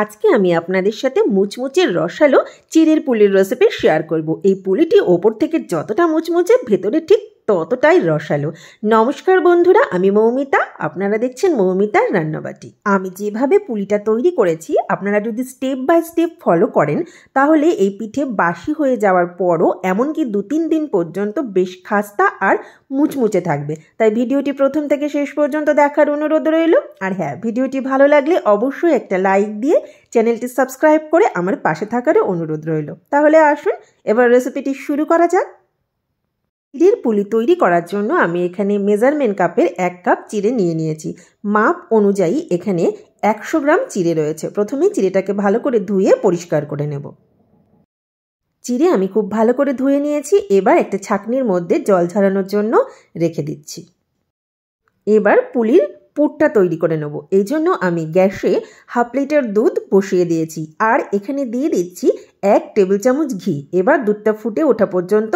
আজকে আমি আপনাদের সাথে মুচমুচে রসালো চিড়ের পুলির রেসিপি শেয়ার করব। এই পুলিটি ওপর থেকে যতটা মুচমুচে ভেতরে ঠিক ততটাই রসালো। নমস্কার বন্ধুরা, আমি মৌমিতা, আপনারা দেখছেন মৌমিতার রান্নাবাটি। আমি যেভাবে পুলিটা তৈরি করেছি আপনারা যদি স্টেপ বাই স্টেপ ফলো করেন তাহলে এই পিঠে বাসি হয়ে যাওয়ার পরও এমনকি 2-3 দিন পর্যন্ত বেশ খাস্তা আর মুচমুচে থাকবে। তাই ভিডিওটি প্রথম থেকে শেষ পর্যন্ত দেখার অনুরোধ রইল। আর হ্যাঁ, ভিডিওটি ভালো লাগলে অবশ্যই একটা লাইক দিয়ে চ্যানেলটি সাবস্ক্রাইব করে আমার পাশে থাকারও অনুরোধ রইল। তাহলে আসুন এবার রেসিপিটি শুরু করা যাক। চিড়ের পুলি তৈরি করার জন্য আমি এখানে মেজারমেন্ট কাপের 1 কাপ চিড়ে নিয়ে নিয়েছি। মাপ অনুযায়ী এখানে 100 গ্রাম চিড়ে রয়েছে। প্রথমে চিড়েটাকে ভালো করে ধুয়ে পরিষ্কার করে নেব। চিড়ে আমি খুব ভালো করে ধুয়ে নিয়েছি। এবার একটা ছাঁকনির মধ্যে জল ঝরানোর জন্য রেখে দিচ্ছি। এবার পুলির পুরটা তৈরি করে নেব। এই জন্য আমি গ্যাসে 1/2 লিটার দুধ বসিয়ে দিয়েছি আর এখানে দিয়ে দিচ্ছি 1 টেবিল চামচ ঘি। এবার দুধটা ফুটে ওঠা পর্যন্ত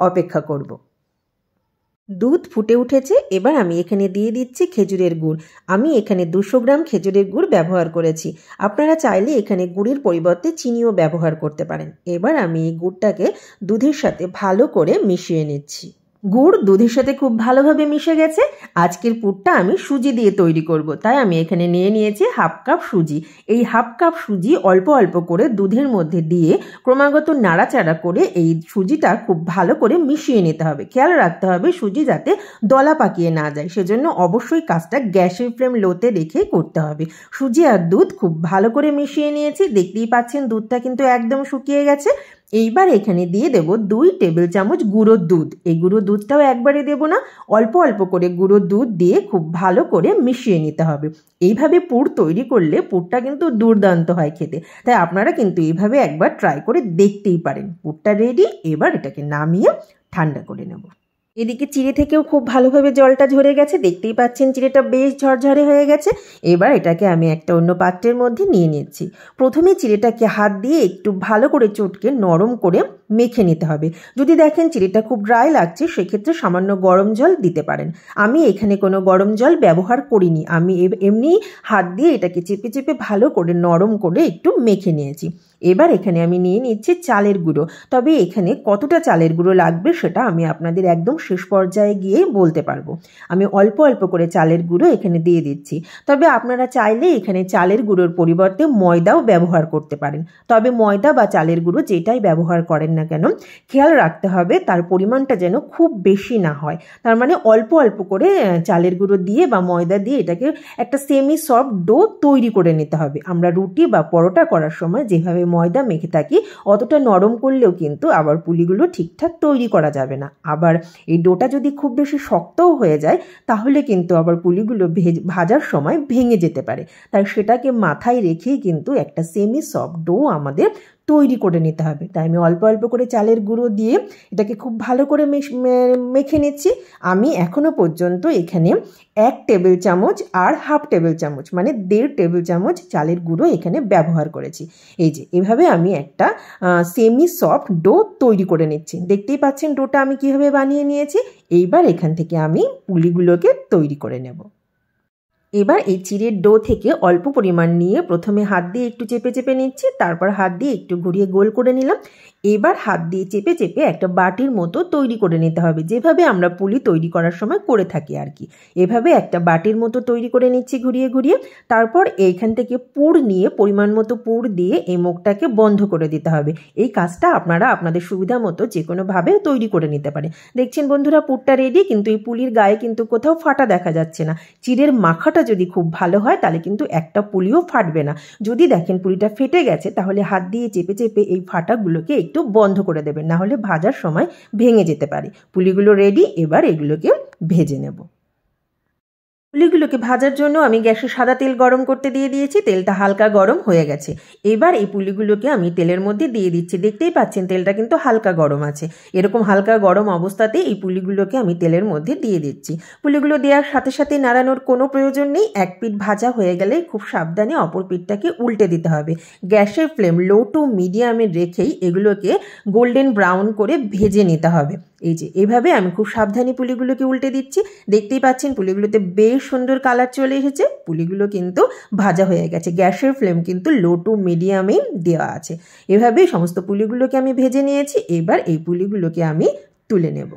অপেক্ষা করব। দুধ ফুটে উঠেছে। এবার আমি এখানে দিয়ে দিচ্ছি খেজুরের গুড়। আমি এখানে 200 গ্রাম খেজুরের গুড় ব্যবহার করেছি। আপনারা চাইলে এখানে গুড়ের পরিবর্তে চিনিও ব্যবহার করতে পারেন। এবার আমি এই গুড়টাকে দুধের সাথে ভালো করে মিশিয়ে নিচ্ছি। গুড় দুধের সাথে খুব ভালোভাবে মিশে গেছে। আজকের পুরটা আমি সুজি দিয়ে তৈরি করব, তাই আমি এখানে নিয়ে নিয়েছি 1/2 কাপ সুজি। এই 1/2 কাপ সুজি অল্প অল্প করে দুধের মধ্যে দিয়ে ক্রমাগত নাড়াচাড়া করে এই সুজিটা খুব ভালো করে মিশিয়ে নিতে হবে। খেয়াল রাখতে হবে সুজি যাতে দলা পাকিয়ে না যায়, সেজন্য অবশ্যই কাজটা গ্যাসের ফ্লেম লোতে রেখে করতে হবে। সুজি আর দুধ খুব ভালো করে মিশিয়ে নিয়েছি। দেখতেই পাচ্ছেন দুধটা কিন্তু একদম শুকিয়ে গেছে। এইবার এখানে দিয়ে দেব 2 টেবিল চামচ গুঁড়ো দুধ। এই গুঁড়ো দুধটাও একবারে দেব না, অল্প অল্প করে গুঁড়ো দুধ দিয়ে খুব ভালো করে মিশিয়ে নিতে হবে। এইভাবে পুর তৈরি করলে পুরটা কিন্তু দুর্দান্ত হয় খেতে, তাই আপনারা কিন্তু এইভাবে একবার ট্রাই করে দেখতেই পারেন। পুরটা রেডি। এবার এটাকে নামিয়ে ঠান্ডা করে নেব। এদিকে চিড়ে থেকেও খুব ভালোভাবে জলটা ঝরে গেছে। দেখতেই পাচ্ছেন চিড়েটা বেশ ঝরঝরে হয়ে গেছে। এবার এটাকে আমি একটা অন্য পাত্রের মধ্যে নিয়ে নিচ্ছি। প্রথমে চিড়েটাকে হাত দিয়ে একটু ভালো করে চটকে নরম করে মেখে নিতে হবে। যদি দেখেন চিড়েটা খুব ড্রাই লাগছে সেক্ষেত্রে সামান্য গরম জল দিতে পারেন। আমি এখানে কোনো গরম জল ব্যবহার করিনি। আমি এমনি হাত দিয়ে এটাকে চেপে চেপে ভালো করে নরম করে একটু মেখে নিয়েছি। এবার এখানে আমি নিয়ে নিচ্ছি চালের গুঁড়ো। তবে এখানে কতটা চালের গুঁড়ো লাগবে সেটা আমি আপনাদের একদম শেষ পর্যায়ে গিয়ে বলতে পারবো। আমি অল্প অল্প করে চালের গুঁড়ো এখানে দিয়ে দিচ্ছি। তবে আপনারা চাইলে এখানে চালের গুঁড়োর পরিবর্তে ময়দাও ব্যবহার করতে পারেন। তবে ময়দা বা চালের গুঁড়ো যেটাই ব্যবহার করেন না কেন খেয়াল রাখতে হবে তার পরিমাণটা যেন খুব বেশি না হয়। তার মানে অল্প অল্প করে চালের গুঁড়ো দিয়ে বা ময়দা দিয়ে এটাকে একটা সেমি সফট ডো তৈরি করে নিতে হবে। আমরা রুটি বা পরোটা করার সময় যেভাবে ময়দা মেখে থাকি অতটা নরম করলেও কিন্তু আবার পুলিগুলো ঠিকঠাক তৈরি করা যাবে না। আবার এই ডোটা যদি খুব বেশি শক্তও হয়ে যায় তাহলে কিন্তু আবার পুলিগুলো ভাজার সময় ভেঙে যেতে পারে। তাই সেটাকে মাথায় রেখেই কিন্তু একটা সেমি সফট ডো আমাদের তৈরি করে নিতে হবে। তাই আমি অল্প অল্প করে চালের গুঁড়ো দিয়ে এটাকে খুব ভালো করে মেখে নিচ্ছি। আমি এখনো পর্যন্ত এখানে 1 টেবিল চামচ আর 1/2 টেবিল চামচ মানে 1.5 টেবিল চামচ চালের গুঁড়ো এখানে ব্যবহার করেছি। এই যে এভাবে আমি একটা সেমি সফট ডো তৈরি করে নিচ্ছি। দেখতেই পাচ্ছেন ডোটা আমি কিভাবে বানিয়ে নিয়েছি। এইবার এখান থেকে আমি পুলিগুলোকে তৈরি করে নেব। এবার এই চিড়ের ডো থেকে অল্প পরিমাণ নিয়ে প্রথমে হাত দিয়ে একটু চেপে চেপে নিচ্ছি, তারপর হাত দিয়ে একটু ঘুরিয়ে গোল করে নিলাম। এবার হাত দিয়ে চেপে চেপে একটা বাটির মতো তৈরি করে নিতে হবে, যেভাবে আমরা পুলি তৈরি করার সময় করে থাকি আর কি। এভাবে একটা বাটির মতো তৈরি করে নিচ্ছি ঘুরিয়ে ঘুরিয়ে। তারপর এইখান থেকে পুর নিয়ে পরিমাণ মতো পুর দিয়ে এই মুখটাকে বন্ধ করে দিতে হবে। এই কাজটা আপনারা আপনাদের সুবিধা মতো যে কোনোভাবে তৈরি করে নিতে পারে। দেখছেন বন্ধুরা পুরটা রেডি, কিন্তু এই পুলির গায়ে কিন্তু কোথাও ফাটা দেখা যাচ্ছে না। চিড়ের মাখাটা যদি খুব ভালো হয় তাহলে কিন্তু একটা পুলিও ফাটবে না। যদি দেখেন পুলিটা ফেটে গেছে তাহলে হাত দিয়ে চেপে চেপে এই ফাটাগুলোকে একটু বন্ধ করে দেবেন, না হলে ভাজার সময় ভেঙে যেতে পারে। পুলিগুলো রেডি। এবার এগুলোকে ভেজে নেব। পুলিগুলোকে ভাজার জন্য আমি গ্যাসে সাদা তেল গরম করতে দিয়ে দিয়েছি। তেলটা হালকা গরম হয়ে গেছে। এবার এই পুলিগুলোকে আমি তেলের মধ্যে দিয়ে দিচ্ছি। দেখতেই পাচ্ছেন তেলটা কিন্তু হালকা গরম আছে। এরকম হালকা গরম অবস্থাতে এই পুলিগুলোকে আমি তেলের মধ্যে দিয়ে দিচ্ছি। পুলিগুলো দেওয়ার সাথে সাথে নাড়ানোর কোনো প্রয়োজন নেই। এক পিঠ ভাজা হয়ে গেলে খুব সাবধানে অপর পিঠটাকে উল্টে দিতে হবে। গ্যাসের ফ্লেম লো টু মিডিয়ামে রেখেই এগুলোকে গোল্ডেন ব্রাউন করে ভেজে নিতে হবে। এই যে এভাবে আমি খুব সাবধানে পুলিগুলোকে উল্টে দিচ্ছি। দেখতেই পাচ্ছেন পুলিগুলোতে বেশ সুন্দর কালার চলে এসেছে। পুলিগুলো কিন্তু ভাজা হয়ে গেছে। গ্যাসের ফ্লেম কিন্তু লো টু মিডিয়ামেই দেওয়া আছে। এভাবেই সমস্ত পুলিগুলোকে আমি ভেজে নিয়েছি। এবার এই পুলিগুলোকে আমি তুলে নেব।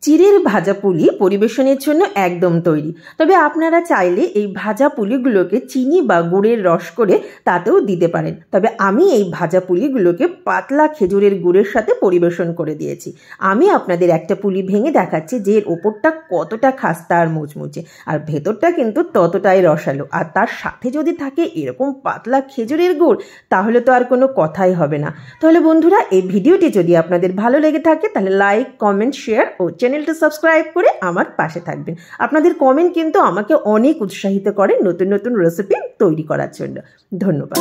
চিড়ের ভাজা পুলি পরিবেশনের জন্য একদম তৈরি। তবে আপনারা চাইলে এই ভাজা পুলিগুলোকে চিনি বা গুড়ের রস করে তাতেও দিতে পারেন। তবে আমি এই ভাজা পুলিগুলোকে পাতলা খেজুরের গুড়ের সাথে পরিবেশন করে দিয়েছি। আমি আপনাদের একটা পুলি ভেঙে দেখাচ্ছি যে এর ওপরটা কতটা খাস্তা আর মুচমুচে, আর ভেতরটা কিন্তু ততটাই রসালো। আর তার সাথে যদি থাকে এরকম পাতলা খেজুরের গুড়, তাহলে তো আর কোনো কথাই হবে না। তাহলে বন্ধুরা, এই ভিডিওটি যদি আপনাদের ভালো লেগে থাকে তাহলে লাইক, কমেন্ট, শেয়ার ও চ্যানেলটা সাবস্ক্রাইব করে আমার পাশে থাকবেন। আপনাদের কমেন্ট কিন্তু আমাকে অনেক উৎসাহিত করে নতুন নতুন রেসিপি তৈরি করার জন্য। ধন্যবাদ।